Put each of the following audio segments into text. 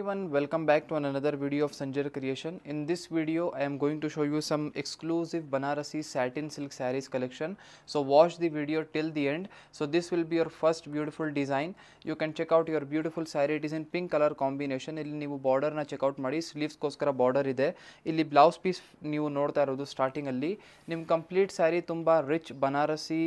everyone, welcome back to another video of Sanjay Creation. In this video, I am going to show you some exclusive Banarasi satin silk sarees collection. So watch the video till the end. So this will be your first beautiful design. You can check out your beautiful saree. It is in pink color combination. ಇಲ್ಲಿ ನೀವು border ನ check out ಮಾಡಿ, sleeves ಗೋಸ್ಕರ border ಇದೆ. ಇಲ್ಲಿ blouse piece ನೀವು ನೋಡ್ತಾ ಇರೋದು ಸ್ಟಾರ್ಟಿಂಗ್ ಅಲ್ಲಿ ನಿಮ್ಮ ಕಂಪ್ಲೀಟ್ ಸ್ಯಾರಿ ತುಂಬಾ ರಿಚ್ ಬನಾರಸಿ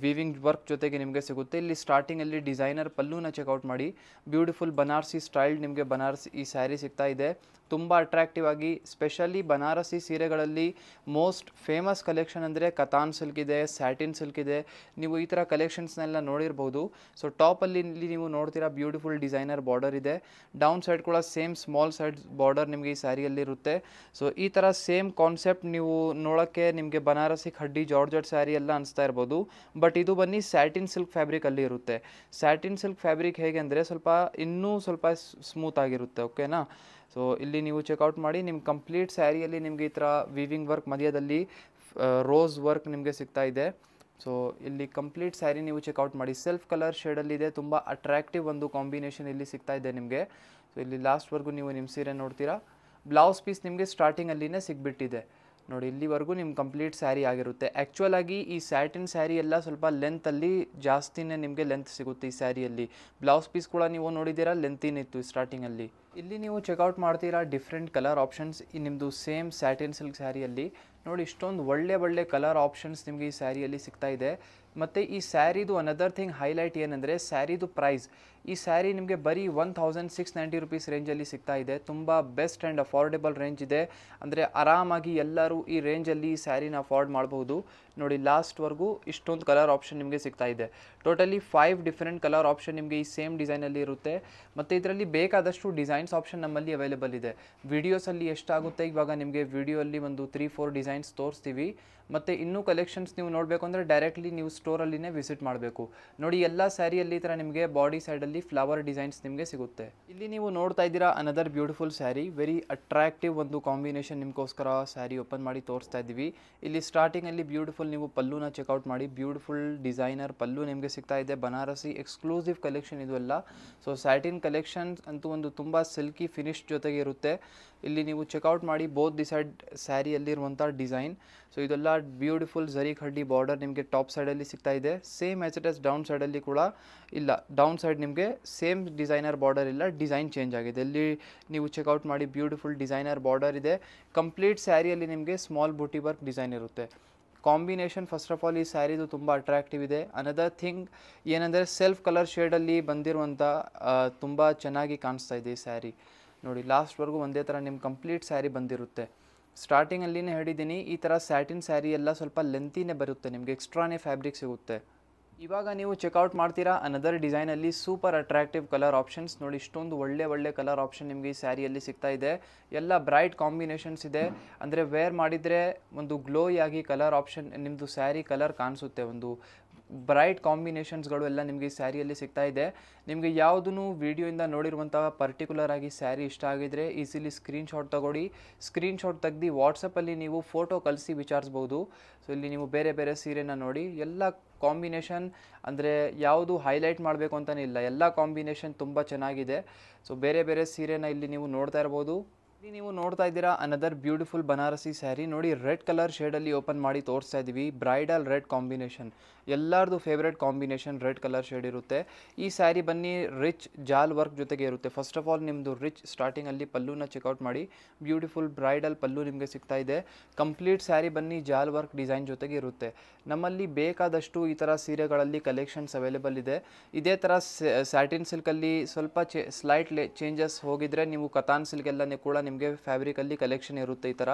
ವೀವಿಂಗ್ ವರ್ಕ್ ಜೊತೆಗೆ ನಿಮಗೆ ಸಿಗುತ್ತೆ. ಇಲ್ಲಿ ಸ್ಟಾರ್ಟಿಂಗ್ ಅಲ್ಲಿ ಡಿಸೈನರ್ ಪಲ್ಲುನ ಚೆಕ್ಔಟ್ ಮಾಡಿ, ಬ್ಯೂಟಿಫುಲ್ ಬನಾರಸಿ ಸ್ಟೈಲ್ ನಿಮಗೆ ಬನಾರಸಿ ಈ ಸ್ಯಾರಿ ಸಿಗ್ತಾ ಇದೆ. ತುಂಬ ಅಟ್ರಾಕ್ಟಿವ್ ಆಗಿ, ಸ್ಪೆಷಲಿ ಬನಾರಸಿ ಸೀರೆಗಳಲ್ಲಿ ಮೋಸ್ಟ್ ಫೇಮಸ್ ಕಲೆಕ್ಷನ್ ಅಂದರೆ ಕತಾನ್ ಸಿಲ್ಕ್ ಇದೆ, ಸ್ಯಾಟಿನ್ ಸಿಲ್ಕ್ ಇದೆ. ನೀವು ಈ ಥರ ಕಲೆಕ್ಷನ್ಸ್ನೆಲ್ಲ ನೋಡಿರ್ಬೋದು. ಸೊ ಟಾಪಲ್ಲಿ ಇಲ್ಲಿ ನೀವು ನೋಡ್ತೀರಾ ಬ್ಯೂಟಿಫುಲ್ ಡಿಸೈನರ್ ಬಾರ್ಡರ್ ಇದೆ. ಡೌನ್ ಸೈಡ್ ಕೂಡ ಸೇಮ್ ಸ್ಮಾಲ್ ಸೈಡ್ ಬಾರ್ಡರ್ ನಿಮಗೆ ಈ ಸ್ಯಾರಿಯಲ್ಲಿ ಇರುತ್ತೆ. ಸೊ ಈ ಥರ ಸೇಮ್ ಕಾನ್ಸೆಪ್ಟ್ ನೀವು ನೋಡೋಕ್ಕೆ ನಿಮಗೆ ಬನಾರಸಿ ಖಡ್ಡಿ ಜಾರ್ಜೆಟ್ ಸ್ಯಾರಿ ಎಲ್ಲ ಅನಿಸ್ತಾ ಇರ್ಬೋದು. ಬಟ್ ಇದು ಬನ್ನಿ ಸ್ಯಾಟಿನ್ ಸಿಲ್ಕ್ ಫ್ಯಾಬ್ರಿಕಲ್ಲಿ ಇರುತ್ತೆ. ಸ್ಯಾಟಿನ್ ಸಿಲ್ಕ್ ಫ್ಯಾಬ್ರಿಕ್ ಹೇಗೆ ಅಂದರೆ ಇನ್ನೂ ಸ್ವಲ್ಪ ಸ್ಮೂತ್ ಆಗಿರುತ್ತೆ. ಓಕೆನಾ? ಸೊ ಇಲ್ಲಿ ನೀವು ಚೆಕ್ಔಟ್ ಮಾಡಿ, ನಿಮ್ಮ ಕಂಪ್ಲೀಟ್ ಸ್ಯಾರಿಯಲ್ಲಿ ನಿಮಗೆ ಈ ಥರ ವೀವಿಂಗ್ ವರ್ಕ್ ಮಧ್ಯದಲ್ಲಿ ರೋಸ್ ವರ್ಕ್ ನಿಮಗೆ ಸಿಗ್ತಾ ಇದೆ. ಸೊ ಇಲ್ಲಿ ಕಂಪ್ಲೀಟ್ ಸ್ಯಾರಿ ನೀವು ಚೆಕ್ಔಟ್ ಮಾಡಿ, ಸೆಲ್ಫ್ ಕಲರ್ ಶೇಡಲ್ಲಿದೆ. ತುಂಬ ಅಟ್ರಾಕ್ಟಿವ್ ಒಂದು ಕಾಂಬಿನೇಷನ್ ಇಲ್ಲಿ ಸಿಗ್ತಾ ಇದೆ ನಿಮಗೆ. ಸೊ ಇಲ್ಲಿ ಲಾಸ್ಟ್ವರೆಗೂ ನೀವು ನಿಮ್ಮ ಸೀರೆ ನೋಡ್ತೀರಾ. ಬ್ಲೌಸ್ ಪೀಸ್ ನಿಮಗೆ ಸ್ಟಾರ್ಟಿಂಗಲ್ಲಿನೇ ಸಿಗ್ಬಿಟ್ಟಿದೆ ನೋಡಿ. ಇಲ್ಲಿವರೆಗೂ ನಿಮ್ಮ ಕಂಪ್ಲೀಟ್ ಸ್ಯಾರಿ ಆಗಿರುತ್ತೆ. ಆ್ಯಕ್ಚುಯಲ್ ಆಗಿ ಈ ಸ್ಯಾಟಿನ್ ಸ್ಯಾರಿ ಎಲ್ಲ ಸ್ವಲ್ಪ ಲೆಂತಲ್ಲಿ ಜಾಸ್ತಿನೇ ನಿಮಗೆ ಲೆಂತ್ ಸಿಗುತ್ತೆ ಈ ಸ್ಯಾರಿಯಲ್ಲಿ. ಬ್ಲೌಸ್ ಪೀಸ್ ಕೂಡ ನೀವು ನೋಡಿದ್ದೀರಾ ಲೆಂತಿನಿತ್ತು ಸ್ಟಾರ್ಟಿಂಗಲ್ಲಿ. ಇಲ್ಲಿ ನೀವು ಚೆಕ್ಔಟ್ ಮಾಡ್ತೀರಾ ಡಿಫ್ರೆಂಟ್ ಕಲರ್ ಆಪ್ಷನ್ಸ್ ನಿಮ್ಮದು ಸೇಮ್ ಸ್ಯಾಟಿನ್ ಸಿಲ್ಕ್ ಸ್ಯಾರಿಯಲ್ಲಿ ನೋಡಿ. ಇಷ್ಟೊಂದು ಒಳ್ಳೆ ಕಲರ್ ಆಪ್ಷನ್ಸ್ ನಿಮಗೆ ಈ ಸ್ಯಾರಿಯಲ್ಲಿ ಸಿಗ್ತಾ ಇದೆ. ಮತ್ತು ಈ ಸ್ಯಾರಿದು ಅನದರ್ ಥಿಂಗ್ ಹೈಲೈಟ್ ಏನಂದರೆ ಸ್ಯಾರಿದು ಪ್ರೈಸ್. ಈ ಸ್ಯಾರಿ ನಿಮಗೆ ಬರೀ 1690 ರುಪೀಸ್ ರೇಂಜಲ್ಲಿ ಸಿಗ್ತಾ ಇದೆ. ತುಂಬ ಬೆಸ್ಟ್ ಆ್ಯಂಡ್ ಅಫೋರ್ಡೆಬಲ್ ರೇಂಜ್ ಇದೆ. ಅಂದರೆ ಆರಾಮಾಗಿ ಎಲ್ಲರೂ ಈ ರೇಂಜಲ್ಲಿ ಈ ಸ್ಯಾರಿನ ಅಫೋರ್ಡ್ ಮಾಡ್ಬೋದು ನೋಡಿ. ಲಾಸ್ಟ್ವರೆಗೂ ಇಷ್ಟೊಂದು ಕಲರ್ ಆಪ್ಷನ್ ನಿಮಗೆ ಸಿಗ್ತಾ ಇದೆ. ಟೋಟಲಿ 5 ಡಿಫ್ರೆಂಟ್ ಕಲರ್ ಆಪ್ಷನ್ ನಿಮಗೆ ಈ ಸೇಮ್ ಡಿಸೈನಲ್ಲಿ ಇರುತ್ತೆ. ಮತ್ತು ಇದರಲ್ಲಿ ಬೇಕಾದಷ್ಟು ಡಿಸೈನ್ಸ್ ಆಪ್ಷನ್ ನಮ್ಮಲ್ಲಿ ಅವೈಲೇಬಲ್ ಇದೆ. ವಿಡಿಯೋಸಲ್ಲಿ ಎಷ್ಟಾಗುತ್ತೆ ಇವಾಗ ನಿಮಗೆ ವಿಡಿಯೋಲ್ಲಿ ಒಂದು 3-4 ಡಿಸೈನ್ಸ್ ತೋರಿಸ್ತೀವಿ. ಮತ್ತು ಇನ್ನೂ ಕಲೆಕ್ಷನ್ಸ್ ನೀವು ನೋಡಬೇಕು ಅಂದರೆ ಡೈರೆಕ್ಟ್ಲಿ ನೀವು ಸ್ಟೋರಲ್ಲಿನೇ ವಿಸಿಟ್ ಮಾಡಬೇಕು ನೋಡಿ. ಎಲ್ಲ ಸ್ಯಾರಿಯಲ್ಲಿ ಈ ಥರ ನಿಮಗೆ ಬಾಡಿ ಸೈಡಲ್ಲಿ ಫ್ಲವರ್ ಡಿಸೈನ್ಸ್ ನಿಮಗೆ ಸಿಗುತ್ತೆ. ಇಲ್ಲಿ ನೀವು ನೋಡ್ತಾ ಇದ್ದೀರಾ another beautiful sari, very attractive ಒಂದು ಕಾಂಬಿನೇಷನ್ ನಿಮಗೋಸ್ಕರ ಸ್ಯಾರಿ ಓಪನ್ ಮಾಡಿ ತೋರಿಸ್ತಾ ಇದ್ದೀವಿ. ಇಲ್ಲಿ ಸ್ಟಾರ್ಟಿಂಗಲ್ಲಿ ಬ್ಯೂಟಿಫುಲ್ ನೀವು ಪಲ್ಲುನ ಚೆಕ್ಔಟ್ ಮಾಡಿ, ಬ್ಯೂಟಿಫುಲ್ ಡಿಸೈನರ್ ಪಲ್ಲು ನಿಮಗೆ ಸಿಗ್ತಾ ಇದೆ. ಬನಾರಸಿ ಎಕ್ಸ್ಕ್ಲೂಸಿವ್ ಕಲೆಕ್ಷನ್ ಇದು ಎಲ್ಲ. ಸೊ ಸ್ಯಾಟಿನ್ ಕಲೆಕ್ಷನ್ಸ್ ಅಂತೂ ಒಂದು ತುಂಬ ಸಿಲ್ಕಿ ಫಿನಿಶ್ ಜೊತೆಗೆ ಇರುತ್ತೆ. ಇಲ್ಲಿ ನೀವು ಚೆಕ್ಔಟ್ ಮಾಡಿ ಬೋತ್ ದಿ ಸೈಡ್ ಸ್ಯಾರಿಯಲ್ಲಿರುವಂಥ ಡಿಸೈನ್. ಸೊ ಇದೆಲ್ಲ ಬ್ಯೂಟಿಫುಲ್ ಝರಿ ಖಡ್ಡಿ ಬಾರ್ಡರ್ ನಿಮಗೆ ಟಾಪ್ ಸೈಡಲ್ಲಿ ಸಿಗ್ತಾ ಇದೆ. Same as it is down ಸೈಡಲ್ಲಿ ಕೂಡ ಇಲ್ಲ, ಡೌನ್ ಸೈಡ್ ನಿಮಗೆ ಸೇಮ್ ಡಿಸೈನರ್ ಬಾರ್ಡರ್ ಇಲ್ಲ, ಡಿಸೈನ್ ಚೇಂಜ್ ಆಗಿದೆ. ಇಲ್ಲಿ ನೀವು ಚೆಕ್ಔಟ್ ಮಾಡಿ ಬ್ಯೂಟಿಫುಲ್ ಡಿಸೈನರ್ ಬಾರ್ಡರ್ ಇದೆ. ಕಂಪ್ಲೀಟ್ ಸ್ಯಾರಿಯಲ್ಲಿ ನಿಮಗೆ ಸ್ಮಾಲ್ ಬೂಟಿ ವರ್ಕ್ ಡಿಸೈನ್ ಇರುತ್ತೆ. ಕಾಂಬಿನೇಷನ್ ಫಸ್ಟ್ ಆಫ್ ಆಲ್ ಈ ಸ್ಯಾರಿದು ತುಂಬ ಅಟ್ರಾಕ್ಟಿವ್ ಇದೆ. ಅನದರ್ ಥಿಂಗ್ ಏನಂದರೆ ಸೆಲ್ಫ್ ಕಲರ್ ಶೇಡಲ್ಲಿ ಬಂದಿರುವಂಥ ತುಂಬ ಚೆನ್ನಾಗಿ ಕಾಣಿಸ್ತಾ ಇದೆ ಈ ಸ್ಯಾರಿ ನೋಡಿ. ಲಾಸ್ಟ್ವರೆಗೂ ಒಂದೇ ಥರ ನಿಮ್ಮ ಕಂಪ್ಲೀಟ್ ಸ್ಯಾರಿ ಬಂದಿರುತ್ತೆ. ಸ್ಟಾರ್ಟಿಂಗಲ್ಲಿನೇ ಹೇಳಿದ್ದೀನಿ, ಈ ಥರ ಸ್ಯಾಟಿನ್ ಸ್ಯಾರಿ ಎಲ್ಲ ಸ್ವಲ್ಪ ಲೆಂತಿನೇ ಬರುತ್ತೆ, ನಿಮಗೆ ಎಕ್ಸ್ಟ್ರಾನೇ ಫ್ಯಾಬ್ರಿಕ್ ಸಿಗುತ್ತೆ. ಇವಾಗ ನೀವು ಚೆಕ್ಔಟ್ ಮಾಡ್ತೀರಾ ಅನದರ್ ಡಿಸೈನಲ್ಲಿ ಸೂಪರ್ ಅಟ್ರಾಕ್ಟಿವ್ ಕಲರ್ ಆಪ್ಷನ್ಸ್ ನೋಡಿ. ಇಷ್ಟೊಂದು ಒಳ್ಳೆ ಕಲರ್ ಆಪ್ಷನ್ ನಿಮಗೆ ಈ ಸ್ಯಾರಿಯಲ್ಲಿ ಸಿಗ್ತಾ ಇದೆ. ಎಲ್ಲ ಬ್ರೈಟ್ ಕಾಂಬಿನೇಷನ್ಸ್ ಇದೆ. ಅಂದರೆ ವೇರ್ ಮಾಡಿದರೆ ಒಂದು ಗ್ಲೋಯಿ ಆಗಿ ಕಲರ್ ಆಪ್ಷನ್ ನಿಮ್ಮದು ಸ್ಯಾರಿ ಕಲರ್ ಕಾಣಿಸುತ್ತೆ. ಒಂದು ಬ್ರೈಟ್ ಕಾಂಬಿನೇಷನ್ಸ್ಗಳು ಎಲ್ಲ ನಿಮಗೆ ಈ ಸ್ಯಾರಿಯಲ್ಲಿ ಸಿಗ್ತಾ ಇದೆ. ನಿಮಗೆ ಯಾವುದೂ ವಿಡಿಯೋಯಿಂದ ನೋಡಿರುವಂಥ ಪರ್ಟಿಕ್ಯುಲರ್ ಆಗಿ ಸ್ಯಾರಿ ಇಷ್ಟ ಆಗಿದ್ರೆ ಈಸಿಲಿ ಸ್ಕ್ರೀನ್ಶಾಟ್ ತಗೊಳ್ಳಿ. ಸ್ಕ್ರೀನ್ಶಾಟ್ ತೆಗೆದು ವಾಟ್ಸಪ್ಪಲ್ಲಿ ನೀವು ಫೋಟೋ ಕಳಿಸಿ ವಿಚಾರಿಸ್ಬೋದು. ಸೊ ಇಲ್ಲಿ ನೀವು ಬೇರೆ ಸೀರೆನ ನೋಡಿ, ಎಲ್ಲ ಕಾಂಬಿನೇಷನ್ ಅಂದರೆ ಯಾವುದು ಹೈಲೈಟ್ ಮಾಡಬೇಕು ಅಂತಲೇ ಇಲ್ಲ, ಎಲ್ಲ ಕಾಂಬಿನೇಷನ್ ತುಂಬ ಚೆನ್ನಾಗಿದೆ. ಸೊ ಬೇರೆ ಸೀರೆನ ಇಲ್ಲಿ ನೀವು ನೋಡ್ತಾ ಇರ್ಬೋದು. ಇಲ್ಲಿ ನೀವು ನೋಡ್ತಾ ಇದ್ದೀರಾ ಅನದರ್ ಬ್ಯೂಟಿಫುಲ್ ಬನಾರಸಿ ಸ್ಯಾರಿ ನೋಡಿ. ರೆಡ್ ಕಲರ್ ಶೇಡಲ್ಲಿ ಓಪನ್ ಮಾಡಿ ತೋರಿಸ್ತಾ ಇದ್ದೀವಿ. ಬ್ರೈಡಲ್ ರೆಡ್ ಕಾಂಬಿನೇಷನ್, ಎಲ್ಲರದು favourite combination red colour shade ಇರುತ್ತೆ. ಈ ಸ್ಯಾರಿ ಬನ್ನಿ ರಿಚ್ ಜಾಲ್ ವರ್ಕ್ ಜೊತೆಗೆ ಇರುತ್ತೆ. ಫಸ್ಟ್ ಆಫ್ ಆಲ್ ನಿಮ್ಮದು ರಿಚ್ ಸ್ಟಾರ್ಟಿಂಗಲ್ಲಿ ಪಲ್ಲುನ ಚೆಕ್ಔಟ್ ಮಾಡಿ, ಬ್ಯೂಟಿಫುಲ್ ಬ್ರೈಡಲ್ ಪಲ್ಲು ನಿಮಗೆ ಸಿಗ್ತಾ ಇದೆ. ಕಂಪ್ಲೀಟ್ ಸ್ಯಾರಿ ಬನ್ನಿ ಜಾಲ್ ವರ್ಕ್ ಡಿಸೈನ್ ಜೊತೆಗೆ ಇರುತ್ತೆ. ನಮ್ಮಲ್ಲಿ ಬೇಕಾದಷ್ಟು ಈ ಥರ ಸೀರೆಗಳಲ್ಲಿ ಕಲೆಕ್ಷನ್ಸ್ ಅವೈಲೇಬಲ್ ಇದೆ. ಇದೇ ಥರ ಸ್ಯಾಟಿನ್ ಸಿಲ್ಕಲ್ಲಿ ಸ್ವಲ್ಪ ಸ್ಲೈಟ್ ಚೇಂಜಸ್ ಹೋಗಿದ್ರೆ ನೀವು ಕತಾನ್ ಸಿಲ್ಕ್ ಎಲ್ಲನೇ ಕೂಡ ನಿಮಗೆ ಫ್ಯಾಬ್ರಿಕಲ್ಲಿ ಕಲೆಕ್ಷನ್ ಇರುತ್ತೆ ಈ ಥರ.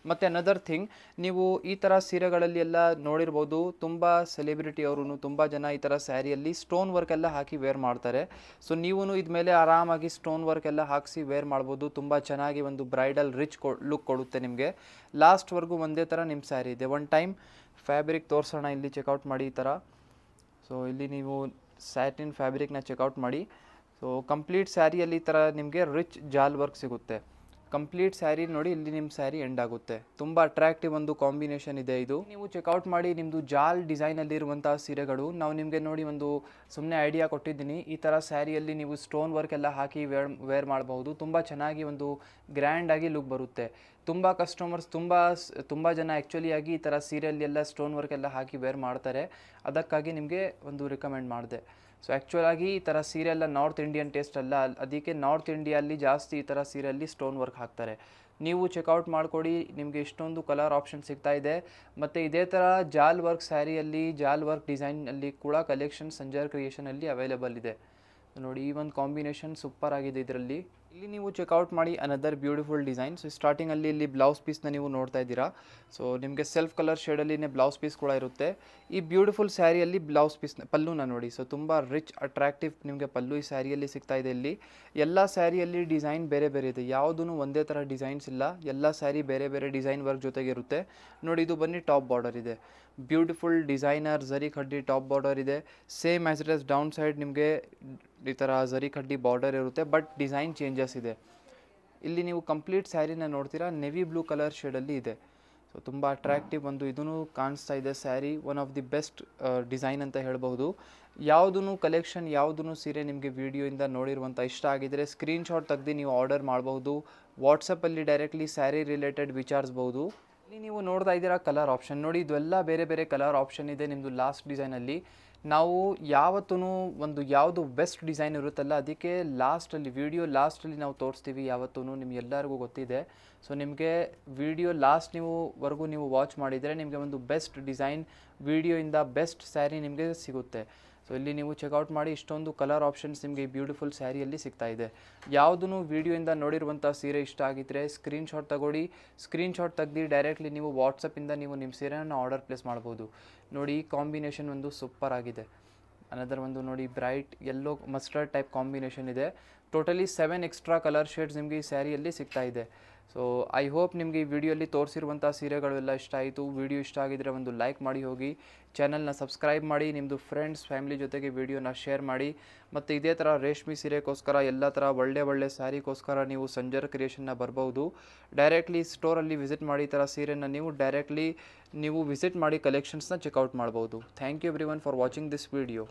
ಮತ್ತು ಅನದರ್ ಥಿಂಗ್, ನೀವು ಈ ಥರ ಸೀರೆಗಳಲ್ಲಿ ಎಲ್ಲ ನೋಡಿರ್ಬೋದು, ತುಂಬ ಸೆಲೆಬ್ರಿಟಿ ಅವರು ತುಂಬ ಜನ ಈ ಥರ ಸ್ಯಾರಿಯಲ್ಲಿ ಸ್ಟೋನ್ ವರ್ಕ್ ಎಲ್ಲ ಹಾಕಿ ವೇರ್ ಮಾಡ್ತಾರೆ. ಸೊ ನೀವು ಇದ್ಮೇಲೆ ಆರಾಮಾಗಿ ಸ್ಟೋನ್ ವರ್ಕ್ ಎಲ್ಲ ಹಾಕಿಸಿ ವೇರ್ ಮಾಡ್ಬೋದು. ತುಂಬ ಚೆನ್ನಾಗಿ ಒಂದು ಬ್ರೈಡಲ್ ರಿಚ್ ಲುಕ್ ಕೊಡುತ್ತೆ ನಿಮಗೆ. ಲಾಸ್ಟ್ವರೆಗೂ ಒಂದೇ ಥರ ನಿಮ್ಮ ಸ್ಯಾರಿ ಇದೆ. ಒನ್ ಟೈಮ್ ಫ್ಯಾಬ್ರಿಕ್ ತೋರಿಸೋಣ. ಇಲ್ಲಿ ಚೆಕ್ಔಟ್ ಮಾಡಿ ಈ ಥರ. ಸೊ ಇಲ್ಲಿ ನೀವು ಸ್ಯಾಟಿನ್ ಫ್ಯಾಬ್ರಿಕ್ನ ಚೆಕ್ಔಟ್ ಮಾಡಿ. ಸೊ ಕಂಪ್ಲೀಟ್ ಸ್ಯಾರಿಯಲ್ಲಿ ಈ ಥರ ನಿಮಗೆ ರಿಚ್ ಜಾಲ್ ವರ್ಕ್ ಸಿಗುತ್ತೆ. ಕಂಪ್ಲೀಟ್ ಸ್ಯಾರಿ ನೋಡಿ ಇಲ್ಲಿ ನಿಮ್ಮ ಸ್ಯಾರಿ ಎಂಡ್ ಆಗುತ್ತೆ. ತುಂಬ ಅಟ್ರಾಕ್ಟಿವ್ ಒಂದು ಕಾಂಬಿನೇಷನ್ ಇದೆ ಇದು. ನೀವು ಚೆಕ್ಔಟ್ ಮಾಡಿ ನಿಮ್ಮದು ಜಾಲ್ ಡಿಸೈನಲ್ಲಿರುವಂಥ ಸೀರೆಗಳು. ನಾವು ನಿಮಗೆ ನೋಡಿ ಒಂದು ಸುಮ್ಮನೆ ಐಡಿಯಾ ಕೊಟ್ಟಿದ್ದೀನಿ. ಈ ಥರ ಸ್ಯಾರಿಯಲ್ಲಿ ನೀವು ಸ್ಟೋನ್ ವರ್ಕ್ ಎಲ್ಲ ಹಾಕಿ ವೇರ್ ಮಾಡಬಹುದು. ತುಂಬ ಚೆನ್ನಾಗಿ ಒಂದು ಗ್ರ್ಯಾಂಡಾಗಿ ಲುಕ್ ಬರುತ್ತೆ. ತುಂಬ ಕಸ್ಟಮರ್ಸ್ ತುಂಬ ಜನ ಆ್ಯಕ್ಚುಲಿಯಾಗಿ ಈ ಥರ ಸೀರೆಯಲ್ಲಿ ಎಲ್ಲ ಸ್ಟೋನ್ ವರ್ಕ್ ಎಲ್ಲ ಹಾಕಿ ವೇರ್ ಮಾಡ್ತಾರೆ. ಅದಕ್ಕಾಗಿ ನಿಮಗೆ ಒಂದು ರಿಕಮೆಂಡ್ ಮಾಡಿದೆ. ಸೊ ಆ್ಯಕ್ಚುಲಾಗಿ ಈ ಥರ ಸೀರೆ ಎಲ್ಲ ನಾರ್ತ್ ಇಂಡಿಯನ್ ಟೇಸ್ಟ್ ಅಲ್ಲ, ಅದಕ್ಕೆ ನಾರ್ತ್ ಇಂಡಿಯಲ್ಲಿ ಜಾಸ್ತಿ ಈ ಥರ ಸೀರೆಯಲ್ಲಿ ಸ್ಟೋನ್ ವರ್ಕ್ ಹಾಕ್ತಾರೆ. ನೀವು ಚೆಕ್ಔಟ್ ಮಾಡಿಕೊಡಿ, ನಿಮಗೆ ಇಷ್ಟೊಂದು ಕಲರ್ ಆಪ್ಷನ್ ಸಿಗ್ತಾ ಇದೆ. ಮತ್ತು ಇದೇ ಥರ ಜಾಲ್ ವರ್ಕ್ ಸ್ಯಾರಿಯಲ್ಲಿ ಜಾಲ್ ವರ್ಕ್ ಡಿಸೈನಲ್ಲಿ ಕೂಡ ಕಲೆಕ್ಷನ್ ಸಂಜರ್ ಕ್ರಿಯೇಷನಲ್ಲಿ ಅವೈಲೇಬಲ್ ಇದೆ. ನೋಡಿ ಈ ಒಂದು ಕಾಂಬಿನೇಷನ್ ಸೂಪರ್ ಆಗಿದೆ ಇದರಲ್ಲಿ. ಇಲ್ಲಿ ನೀವು ಚೆಕ್ಔಟ್ ಮಾಡಿ ಅನದರ್ ಬ್ಯೂಟಿಫುಲ್ ಡಿಸೈನ್. ಸೊ ಸ್ಟಾರ್ಟಿಂಗಲ್ಲಿ ಇಲ್ಲಿ ಬ್ಲೌಸ್ ಪೀಸ್ನ ನೀವು ನೋಡ್ತಾ ಇದ್ದೀರಾ. ಸೊ ನಿಮಗೆ ಸೆಲ್ಫ್ ಕಲರ್ ಶೇಡಲ್ಲಿನೇ ಬ್ಲೌಸ್ ಪೀಸ್ ಕೂಡ ಇರುತ್ತೆ. ಈ ಬ್ಯೂಟಿಫುಲ್ ಸ್ಯಾರಿಯಲ್ಲಿ ಬ್ಲೌಸ್ ಪೀಸ್ನ ಪಲ್ಲುನ ನೋಡಿ. ಸೊ ತುಂಬ ರಿಚ್ ಅಟ್ರಾಕ್ಟಿವ್ ನಿಮಗೆ ಪಲ್ಲು ಈ ಸ್ಯಾರಿಯಲ್ಲಿ ಸಿಗ್ತಾ ಇದೆ. ಇಲ್ಲಿ ಎಲ್ಲ ಸ್ಯಾರಿಯಲ್ಲಿ ಡಿಸೈನ್ ಬೇರೆ ಬೇರೆ ಇದೆ, ಯಾವುದೂ ಒಂದೇ ಥರ ಡಿಸೈನ್ಸ್ ಇಲ್ಲ. ಎಲ್ಲ ಸ್ಯಾರಿ ಬೇರೆ ಬೇರೆ ಡಿಸೈನ್ ವರ್ಕ್ ಜೊತೆಗೆ ಇರುತ್ತೆ. ನೋಡಿ ಇದು ಬನ್ನಿ ಟಾಪ್ ಬಾರ್ಡರ್ ಇದೆ, ಬ್ಯೂಟಿಫುಲ್ ಡಿಸೈನರ್ ಝರಿ ಖಡ್ಡಿ ಟಾಪ್ ಬಾರ್ಡರ್ ಇದೆ. Same as it as down side ನಿಮಗೆ ಈ ಥರ ಝರಿ ಖಡ್ಡಿ ಬಾರ್ಡರ್ ಇರುತ್ತೆ, ಬಟ್ ಡಿಸೈನ್ ಚೇಂಜಸ್ ಇದೆ. ಇಲ್ಲಿ ನೀವು ಕಂಪ್ಲೀಟ್ ಸ್ಯಾರಿನ ನೋಡ್ತೀರಾ, ನೆವಿ ಬ್ಲೂ ಕಲರ್ ಶೇಡಲ್ಲಿ ಇದೆ. ಸೊ ತುಂಬ ಅಟ್ರಾಕ್ಟಿವ್ ಒಂದು ಇದೂ ಕಾಣಿಸ್ತಾ ಇದೆ sari. One of the best design ಅಂತ ಹೇಳ್ಬೋದು. ಯಾವುದೂ ಕಲೆಕ್ಷನ್ ಯಾವುದೂ ಸೀರೆ ನಿಮಗೆ ವಿಡಿಯೋಯಿಂದ ನೋಡಿರುವಂಥ ಇಷ್ಟ ಆಗಿದ್ದರೆ ಸ್ಕ್ರೀನ್ಶಾಟ್ ತೆಗೆದು ನೀವು ಆರ್ಡರ್ ಮಾಡ್ಬೋದು. ವಾಟ್ಸಪ್ಪಲ್ಲಿ ಡೈರೆಕ್ಟ್ಲಿ ಸ್ಯಾರಿ ರಿಲೇಟೆಡ್ ವಿಚಾರಿಸ್ಬೋದು. ಇಲ್ಲಿ ನೀವು ನೋಡ್ತಾ ಇದ್ದೀರಾ ಕಲರ್ ಆಪ್ಷನ್ ನೋಡಿ, ಇದೆಲ್ಲ ಬೇರೆ ಬೇರೆ ಕಲರ್ ಆಪ್ಷನ್ ಇದೆ ನಿಮ್ಮದು ಲಾಸ್ಟ್ ಡಿಸೈನಲ್ಲಿ. ನಾವು ಯಾವತ್ತೂ ಒಂದು ಯಾವುದು ಬೆಸ್ಟ್ ಡಿಸೈನ್ ಇರುತ್ತಲ್ಲ ಅದಕ್ಕೆ ಲಾಸ್ಟಲ್ಲಿ ವಿಡಿಯೋ ಲಾಸ್ಟಲ್ಲಿ ನಾವು ತೋರಿಸ್ತೀವಿ ಯಾವತ್ತೂ, ನಿಮಗೆಲ್ಲರಿಗೂ ಗೊತ್ತಿದೆ. ಸೊ ನಿಮಗೆ ವಿಡಿಯೋ ವರ್ಗೂ ನೀವು ವಾಚ್ ಮಾಡಿದರೆ ನಿಮಗೆ ಒಂದು ಬೆಸ್ಟ್ ಡಿಸೈನ್ ವಿಡಿಯೋಯಿಂದ ಬೆಸ್ಟ್ ಸ್ಯಾರಿ ನಿಮಗೆ ಸಿಗುತ್ತೆ. ಸೊ ಇಲ್ಲಿ ನೀವು ಚೆಕ್ಔಟ್ ಮಾಡಿ, ಇಷ್ಟೊಂದು ಕಲರ್ ಆಪ್ಷನ್ಸ್ ನಿಮಗೆ ಈ ಬ್ಯೂಟಿಫುಲ್ ಸ್ಯಾರಿಯಲ್ಲಿ ಸಿಗ್ತಾ ಇದೆ. ಯಾವುದೂ ವಿಡಿಯೋಯಿಂದ ನೋಡಿರುವಂಥ ಸೀರೆ ಇಷ್ಟ ಆಗಿದ್ದರೆ ಸ್ಕ್ರೀನ್ಶಾಟ್ ತಗೊಳ್ಳಿ. ಸ್ಕ್ರೀನ್ಶಾಟ್ ತೆಗ್ದು ಡೈರೆಕ್ಟ್ಲಿ ನೀವು ವಾಟ್ಸಪ್ಪಿಂದ ನೀವು ನಿಮ್ಮ ಸೀರೆಯನ್ನು ಆರ್ಡರ್ ಪ್ಲೇಸ್ ಮಾಡ್ಬೋದು. ನೋಡಿ ಈ ಕಾಂಬಿನೇಷನ್ ಒಂದು ಸೂಪರ್ ಆಗಿದೆ. ಅನದರ್ ಒಂದು ನೋಡಿ bright yellow mustard type combination ಇದೆ. ಟೋಟಲಿ 7 ಎಕ್ಸ್ಟ್ರಾ ಕಲರ್ ಶೇಡ್ಸ್ ನಿಮಗೆ ಈ ಸ್ಯಾರಿಯಲ್ಲಿ ಸಿಗ್ತಾ ಇದೆ. ಸೊ ಐ ಹೋಪ್ ನಿಮಗೆ ಈ ವಿಡಿಯೋಲಿ ತೋರಿಸಿರುವಂಥ ಸೀರೆಗಳೆಲ್ಲ ಇಷ್ಟ ಆಯಿತು. ವಿಡಿಯೋ ಇಷ್ಟ ಆಗಿದ್ದರೆ ಒಂದು ಲೈಕ್ ಮಾಡಿ ಹೋಗಿ, ಚಾನಲ್ನ ಸಬ್ಸ್ಕ್ರೈಬ್ ಮಾಡಿ, ನಿಮ್ಮದು ಫ್ರೆಂಡ್ಸ್ ಫ್ಯಾಮಿಲಿ ಜೊತೆಗೆ ವಿಡಿಯೋನ ಶೇರ್ ಮಾಡಿ. ಮತ್ತು ಇದೇ ಥರ ರೇಷ್ಮೆ ಸೀರೆಗೋಸ್ಕರ ಎಲ್ಲ ಥರ ಒಳ್ಳೆ ಸ್ಯಾರಿಗೋಸ್ಕರ ನೀವು ಸಂಜರ್ ಕ್ರಿಯೇಷನ್ನ ಬರ್ಬೋದು. ಡೈರೆಕ್ಟ್ಲಿ ಸ್ಟೋರಲ್ಲಿ ವಿಸಿಟ್ ಮಾಡಿ, ಈ ಥರ ಸೀರೆನ ನೀವು ಡೈರೆಕ್ಟ್ಲಿ ನೀವು ವಿಸಿಟ್ ಮಾಡಿ ಕಲೆಕ್ಷನ್ಸ್ನ ಚೆಕ್ಔಟ್ ಮಾಡ್ಬೋದು. Thank you everyone for watching this video.